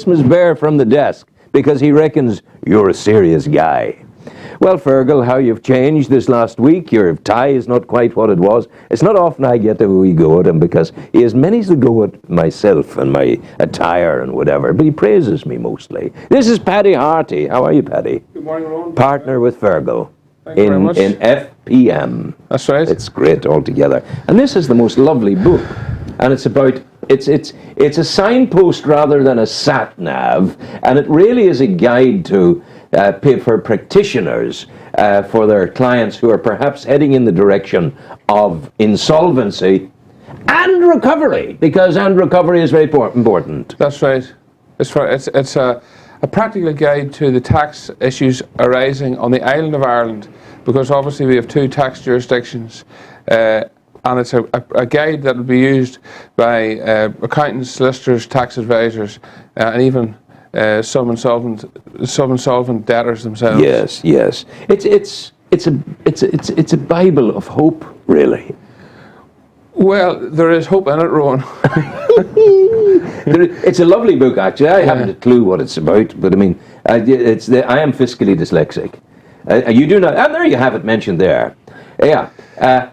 Christmas bear from the desk because he reckons you're a serious guy. Well, Fergal, how you've changed this last week. Your tie is not quite what it was. It's not often I get a wee go at him because he has many to go at myself and my attire and whatever, but he praises me mostly. This is Paddy Harty. How are you, Paddy? Good morning, Ron. Partner with Fergal in FPM. That's right. It's great altogether. And this is the most lovely book. And it's about, it's a signpost rather than a sat nav, and it really is a guide to for practitioners, for their clients who are perhaps heading in the direction of insolvency and recovery, because recovery is very important. That's right. It's a practical guide to the tax issues arising on the island of Ireland, because obviously we have two tax jurisdictions, and it's a guide that will be used by accountants, solicitors, tax advisors, and even some insolvent debtors themselves. Yes, yes. It's a Bible of hope, really. Well, there is hope in it, Rowan. It's a lovely book, actually. I haven't a clue what it's about, but I mean, I am fiscally dyslexic. You do not, and there you have it mentioned there. Yeah.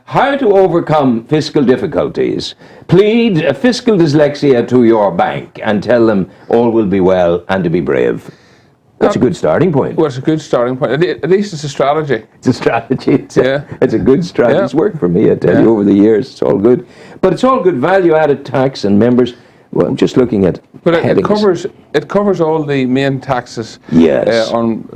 How to overcome fiscal difficulties. Plead fiscal dyslexia to your bank and tell them all will be well and to be brave. That's a good starting point. Well, it's a good starting point. At least it's a strategy. It's a strategy. It's a good strategy. Yeah. It's worked for me, I tell you, over the years. It's all good. But it's all good value-added tax and members. Well, I'm just looking at headings. It covers all the main taxes. Yes.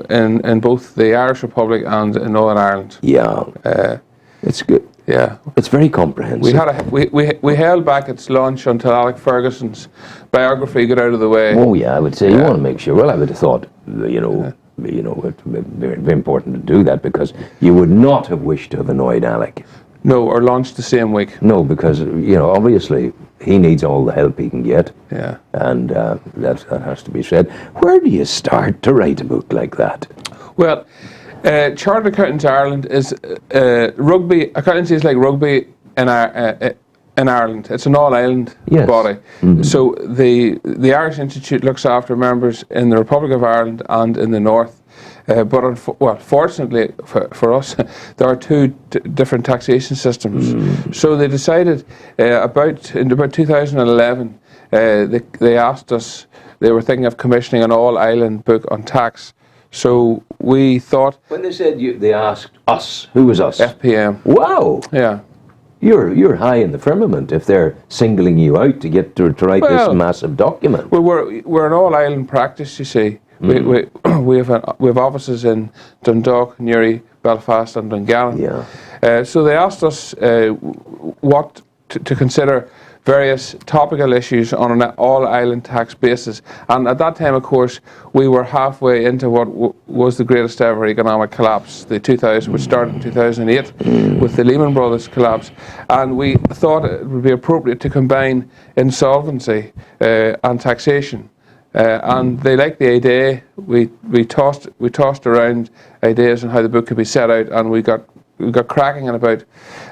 In both the Irish Republic and in Northern Ireland. Yeah. It's good. Yeah. It's very comprehensive. We held back its launch until Alec Ferguson's biography got out of the way. Oh yeah, I would say you want to make sure. Well, I would have thought, it's very, very important to do that, because you would not have wished to have annoyed Alec. No, or launched the same week. No, because obviously he needs all the help he can get. Yeah. And that has to be said. Where do you start to write a book like that? Well, Chartered Accountants Ireland is rugby. Accountancy is like rugby in Ireland. It's an all-island body. Mm-hmm. So the Irish Institute looks after members in the Republic of Ireland and in the North. But fortunately for us, there are two different taxation systems. Mm. So they decided in about 2011, they asked us. They were thinking of commissioning an all-island book on tax. So we thought. When they said they asked us, who was us? FPM. Wow. Yeah. You're high in the firmament if they're singling you out to get to write this massive document. Well, we're an all-island practice, you see. Mm. We have offices in Dundalk, Newry, Belfast, and Dungannon. Yeah. So they asked us what to consider various topical issues on an all-island tax basis. And at that time, of course, we were halfway into what was the greatest ever economic collapse, which started in 2008 with the Lehman Brothers collapse. And we thought it would be appropriate to combine insolvency and taxation. And they liked the idea. We tossed around ideas on how the book could be set out, and we got cracking in about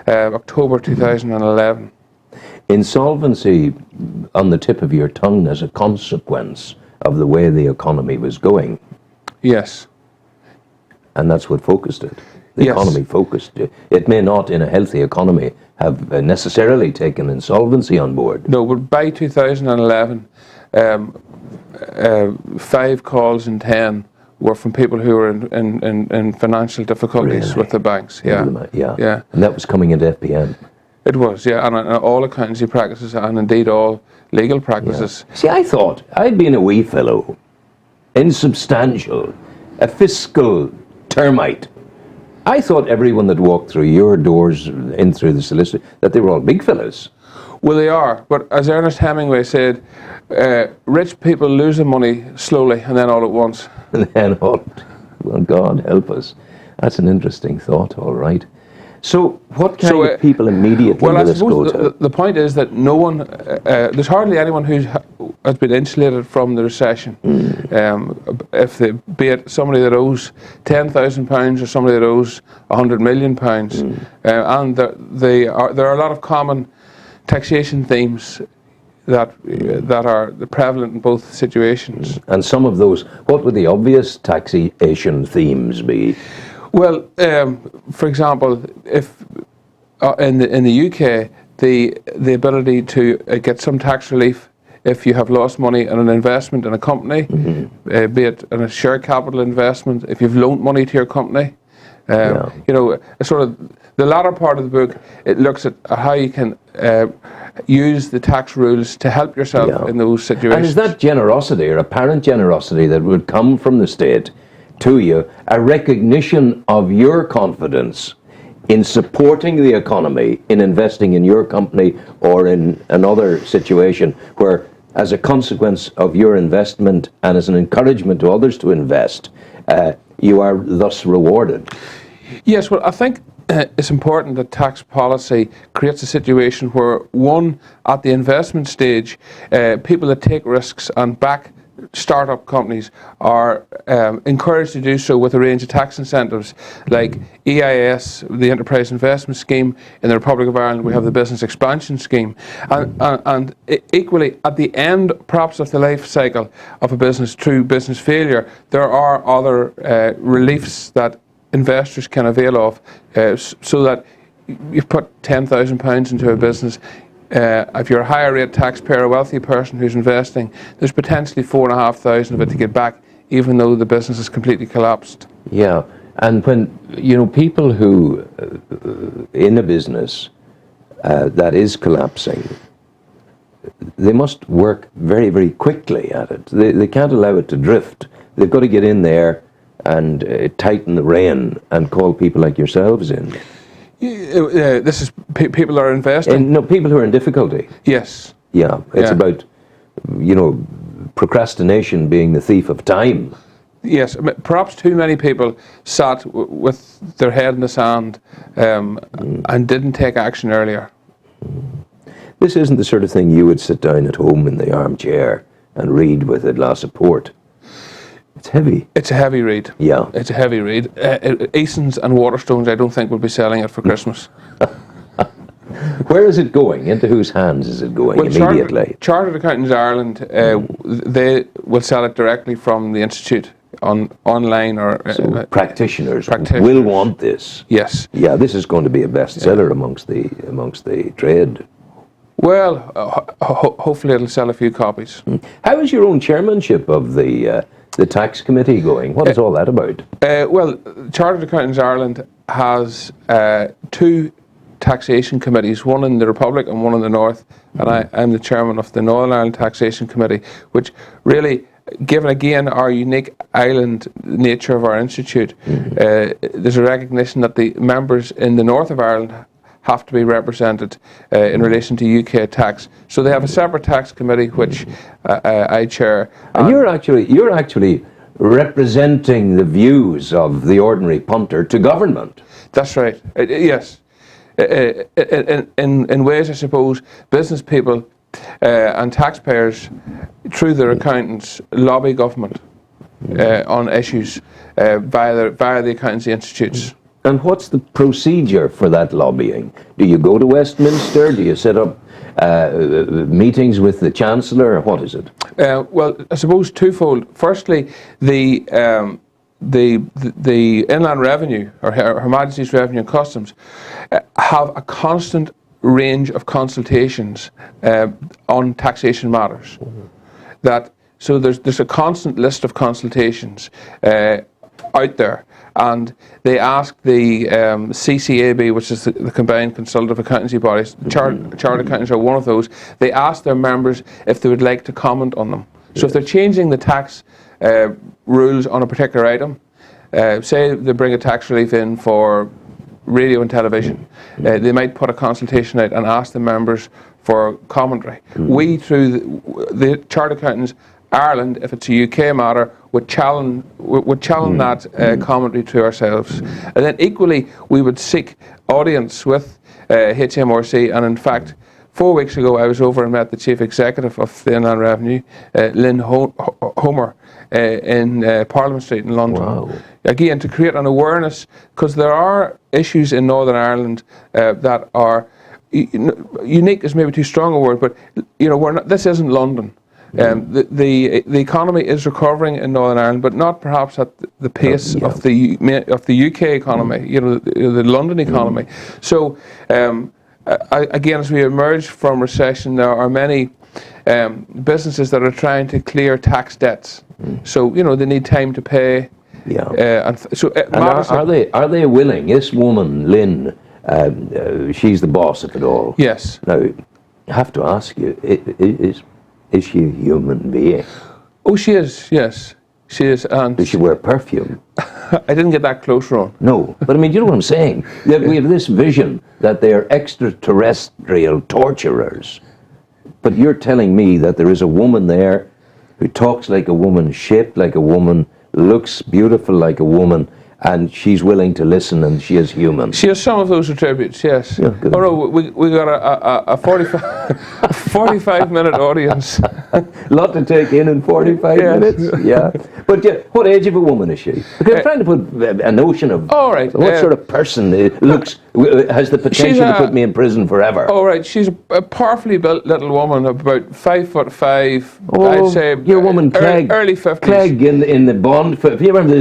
October 2011. Insolvency on the tip of your tongue as a consequence of the way the economy was going. Yes. And that's what focused it. The economy focused it. It may not, in a healthy economy, have necessarily taken insolvency on board. No, but by 2011, 5 calls in 10 were from people who were in financial difficulties with the banks. Yeah. And that was coming into FPM. It was, yeah, and all accountancy practices and indeed all legal practices. Yeah. See, I thought I'd been a wee fellow, insubstantial, a fiscal termite. I thought everyone that walked through your doors in through the solicitor, that they were all big fellows. Well, they are, but as Ernest Hemingway said, rich people lose the money slowly and then all at once. And then all, well, God help us. That's an interesting thought, all right. So what kind of people immediately will this go to? The point is that no one, there's hardly anyone who has been insulated from the recession. Be it somebody that owes £10,000 or somebody that owes £100 million. And there are a lot of common taxation themes that are prevalent in both situations. And some of those, what would the obvious taxation themes be? Well, for example, if in the UK, the ability to get some tax relief if you have lost money in an investment in a company, be it in a share capital investment, if you've loaned money to your company. You know, sort of the latter part of the book, it looks at how you can use the tax rules to help yourself in those situations. And is that generosity, or apparent generosity, that would come from the state to you, a recognition of your confidence in supporting the economy, in investing in your company or in another situation where, as a consequence of your investment and as an encouragement to others to invest, you are thus rewarded? Yes, well, I think it's important that tax policy creates a situation where, one, at the investment stage, people that take risks and back start-up companies are encouraged to do so with a range of tax incentives, like EIS, the Enterprise Investment Scheme. In the Republic of Ireland, we have the Business Expansion Scheme. And equally, at the end, perhaps, of the life cycle of a business through business failure, there are other reliefs that investors can avail of, so that you've put £10,000 into a business. If you're a higher rate taxpayer, a wealthy person who's investing, there's potentially £4,500 of it to get back, even though the business has completely collapsed. Yeah, and when, you know, people who, in a business that is collapsing, they must work very, very quickly at it. They can't allow it to drift. They've got to get in there and tighten the rein and call people like yourselves in. This is people are investing. No, people who are in difficulty. Yes. Yeah, it's about, you know, procrastination being the thief of time. Yes, perhaps too many people sat with their head in the sand and didn't take action earlier. This isn't the sort of thing you would sit down at home in the armchair and read with a glass of port. It's heavy. It's a heavy read. Yeah. It's a heavy read. Easons and Waterstones, I don't think, will be selling it for Christmas. Where is it going? Into whose hands is it going immediately? Chartered Accountants Ireland, they will sell it directly from the Institute online, or so practitioners will want this. Yes. Yeah, this is going to be a bestseller amongst the trade. Well, hopefully it'll sell a few copies. How is your own chairmanship of the tax committee going? What is all that about? Well, Chartered Accountants Ireland has two taxation committees, one in the Republic and one in the North, and I'm the chairman of the Northern Ireland Taxation Committee, which really, given again our unique island nature of our institute, there's a recognition that the members in the North of Ireland have to be represented in relation to UK tax. So they have a separate tax committee which I chair. And you're actually representing the views of the ordinary punter to government. That's right. Yes. In ways, I suppose, business people and taxpayers, through their accountants, lobby government on issues via the accountancy institutes. And what's the procedure for that lobbying? Do you go to Westminster? Do you set up meetings with the Chancellor? Or what is it? Well, I suppose twofold. Firstly, the Inland Revenue, or Her Majesty's Revenue and Customs, have a constant range of consultations on taxation matters. So there's a constant list of consultations out there, and they ask the CCAB, which is the Combined Consultative Accountancy Bodies, Chartered Accountants are one of those, they ask their members if they would like to comment on them. So if they're changing the tax rules on a particular item, say they bring a tax relief in for radio and television, they might put a consultation out and ask the members for commentary. We, through the Chartered Accountants Ireland, if it's a UK matter, would challenge that commentary to ourselves. And then equally, we would seek audience with HMRC, and in fact, 4 weeks ago I was over and met the Chief Executive of the Inland Revenue, Lynn Homer, in Parliament Street in London. Wow. Again, to create an awareness, because there are issues in Northern Ireland that are unique is maybe too strong a word, but we're not, this isn't London. The economy is recovering in Northern Ireland, but not perhaps at the pace of the UK economy. The London economy. So again, as we emerge from recession, there are many businesses that are trying to clear tax debts. So they need time to pay. Yeah. Are they willing? This woman, Lynn, she's the boss of it all. Yes. Now, I have to ask you, is she a human being? Oh, she is. Yes, she is. And does she wear perfume? I didn't get that close, Ron. No, but I mean, you know what I'm saying? We have this vision that they're extraterrestrial torturers. But you're telling me that there is a woman there who talks like a woman, shaped like a woman, looks beautiful like a woman, and she's willing to listen, and she is human. She has some of those attributes, yes. Yeah, oh no, we got a 45-minute audience. A lot to take in 45 minutes. Yeah. But what age of a woman is she? Because I'm trying to put a notion of what sort of person has the potential to put me in prison forever. All right, she's a powerfully built little woman, about 5'5". Oh, I'd say your woman Clegg, early 50s. Clegg in the Bond. If you remember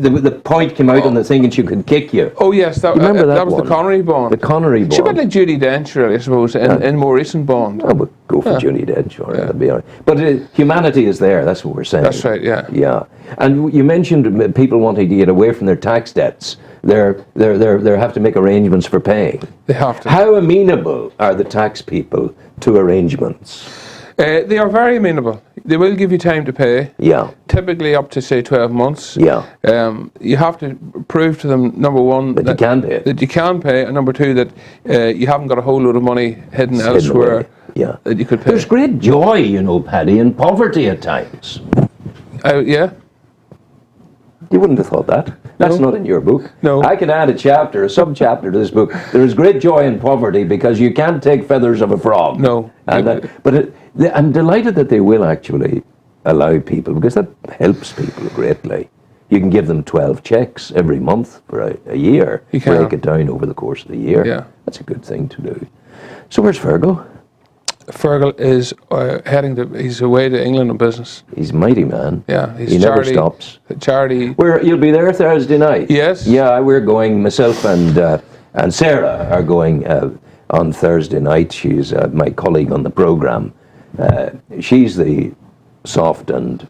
the point came out on the thing and she could kick you. Oh yes, that was the Connery Bond. The Connery Bond. She went like Judi Dench, really, I suppose, in more recent Bond. Oh, but go for Judi Dench, sure, that'd be all right. But humanity is there. That's what we're saying. That's right. Yeah. Yeah, and you mentioned people wanting to get away from their tax debts. They have to make arrangements for paying. They have to. How amenable are the tax people to arrangements? They are very amenable. They will give you time to pay. Yeah. Typically up to, say, 12 months. Yeah. You have to prove to them, number one, that you can pay. That you can pay, and number two, that you haven't got a whole load of money hidden elsewhere. Yeah. That you could pay. There's great joy, Paddy, in poverty at times. Yeah. You wouldn't have thought that. That's not in your book. No. I could add a sub-chapter to this book. There is great joy in poverty because you can't take feathers of a frog. No. I'm delighted that they will actually allow people, because that helps people greatly. You can give them 12 checks every month for a year. You can. Break it down over the course of the year. Yeah. That's a good thing to do. So where's Fergal? Fergal is he's away to England on business. He's a mighty man. Yeah, he never stops. Charity. You'll be there Thursday night. Yes. Yeah, we're going. Myself and Sarah are going on Thursday night. She's my colleague on the program. She's the soft and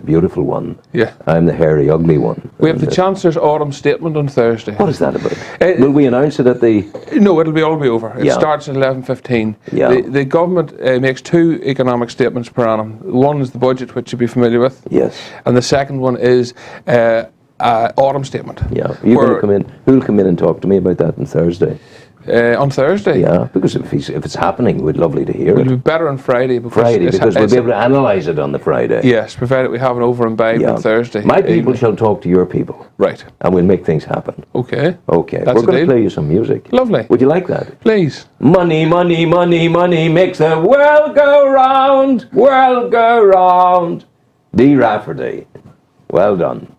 beautiful one. Yeah. I'm the hairy, ugly one. We have the Chancellor's Autumn Statement on Thursday. What is that about? Will we announce it at the... No, it'll all be over. It starts at 11:15. Yeah. The government makes two economic statements per annum. One is the budget, which you'll be familiar with. Yes. And the second one is autumn statement. Yeah. You're going to come in. Who'll come in and talk to me about that on Thursday? On Thursday? Yeah, because if it's happening, we'd lovely to hear it. It'll be better on Friday. Because we'll be able to analyse it on the Friday. Yes, provided we have it over and by on Thursday. My people shall talk to your people. Right. And we'll make things happen. Okay. Okay. That's We're going to play you some music. Lovely. Would you like that? Please. Money, money, money, money makes the world go round, world go round. D. Rafferty. Well done.